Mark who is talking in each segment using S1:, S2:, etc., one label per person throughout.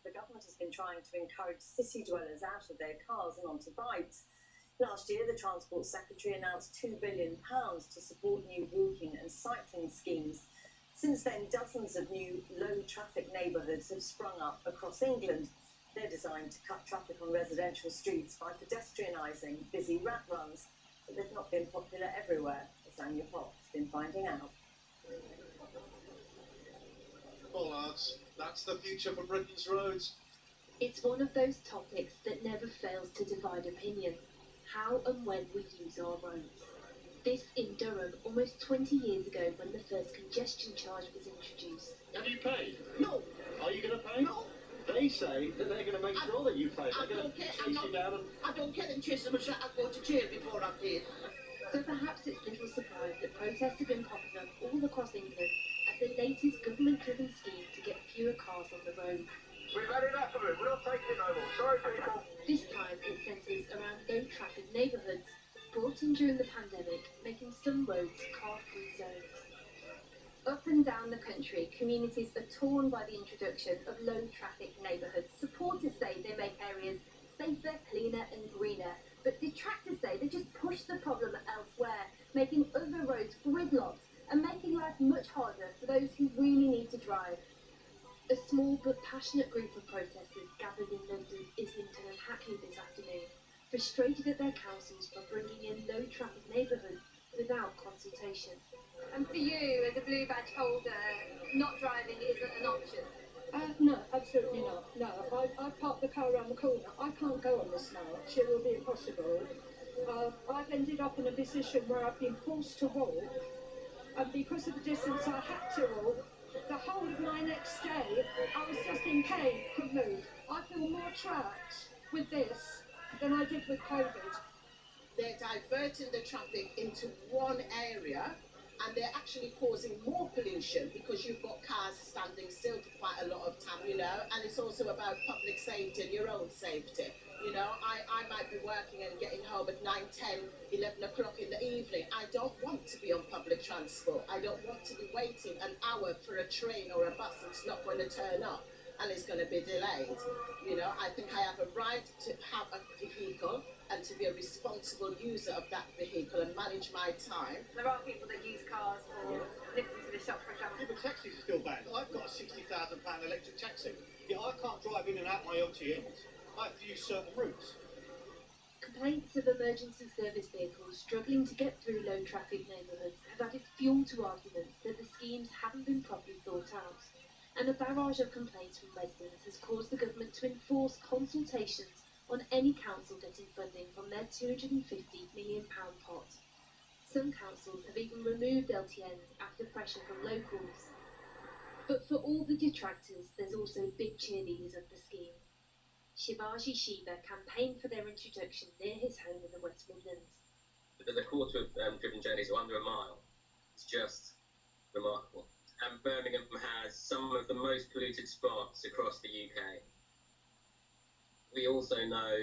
S1: the government has been trying to encourage city dwellers out of their cars and onto bikes. Last year, the Transport Secretary announced £2 billion to support new walking and cycling schemes. Since then, dozens of new low-traffic neighbourhoods have sprung up across England. They're designed to cut traffic on residential streets by pedestrianising busy rat runs, but they've not been popular everywhere, as Anya Potts has been finding out.
S2: Bollards, that's the future for Britain's roads.
S3: It's one of those topics that never fails to divide opinion. How and when we use our roads. This in Durham almost 20 years ago when the first congestion charge was introduced.
S4: Have you paid?
S5: No.
S4: Are you going to pay?
S5: No.
S4: They say that they're going to make sure that you pay. They're going to chase you down and...
S5: I don't care and chase them and I'll go to jail before I pay.
S3: So perhaps it's little surprise that protests have been popping up all across England at the latest government-driven scheme to get fewer cars on the road.
S6: We've had enough of it. We're not taking it no more. Sorry, people.
S3: This time it centres around low-traffic neighbourhoods, brought in during the pandemic, making some roads car-free zones.
S7: Up and down the country, communities are torn by the introduction of low-traffic neighbourhoods. Supporters say they make areas safer, cleaner and greener, but detractors say they just push the problem elsewhere, making other roads gridlocked and making life much harder for those who really need to drive.
S3: A small but passionate group of protesters gathered in London, Islington and Hackney this afternoon, frustrated at their councils for bringing in low-traffic neighbourhoods without consultation.
S7: And for you, as a blue badge holder, not driving isn't an option?
S8: No, absolutely not. No, I parked the car around the corner. I can't go on this march. It will be impossible. I've ended up in a position where I've been forced to walk, and because of the distance I had to walk, the whole of my next day, I was just in pain, couldn't move. I feel more trapped with this than I did with COVID.
S5: They're diverting the traffic into one area and they're actually causing more pollution because you've got cars standing still for quite a lot of time, you know, and it's also about public safety and your own safety. You know, I might be working and getting home at 9, 10, 11 o'clock in the evening. I don't want to be on public transport. I don't want to be waiting an hour for a train or a bus that's not going to turn up and it's going to be delayed. You know, I think I have a right to have a vehicle and to be a responsible user of that vehicle and manage my time.
S7: There are people that use cars for lifting to the shop, for example.
S2: Yeah, but taxis are still banned. I've got a £60,000 electric taxi. Yeah, I can't drive in and out my LTNs. I have to use certain routes.
S3: Complaints of emergency service vehicles struggling to get through low-traffic neighbourhoods have added fuel to arguments that the schemes haven't been properly thought out. And a barrage of complaints from residents has caused the government to enforce consultations on any council getting funding from their £250 million pot. Some councils have even removed LTNs after pressure from locals. But for all the detractors, there's also big cheerleaders of the scheme. Shivaji Shiva campaigned for their introduction near his home in the West Midlands.
S9: The quarter of driven journeys are under a mile. It's just remarkable. And Birmingham has some of the most polluted spots across the UK. We also know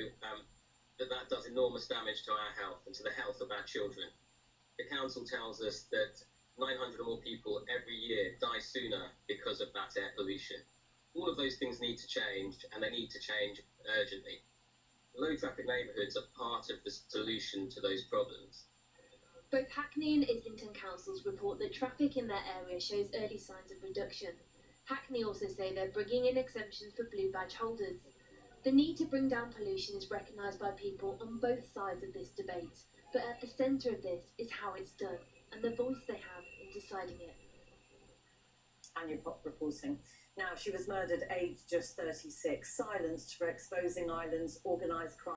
S9: that does enormous damage to our health and to the health of our children. The council tells us that 900 or more people every year die sooner because of that air pollution. All of those things need to change, and they need to change urgently. Low traffic neighbourhoods are part of the solution to those problems.
S3: Both Hackney and Islington councils report that traffic in their area shows early signs of reduction. Hackney also say they're bringing in exemptions for blue badge holders. The need to bring down pollution is recognised by people on both sides of this debate, but at the centre of this is how it's done and the voice they have in deciding it.
S1: Anya Pop reporting. Now, she was murdered aged just 36, silenced for exposing Ireland's organised crime.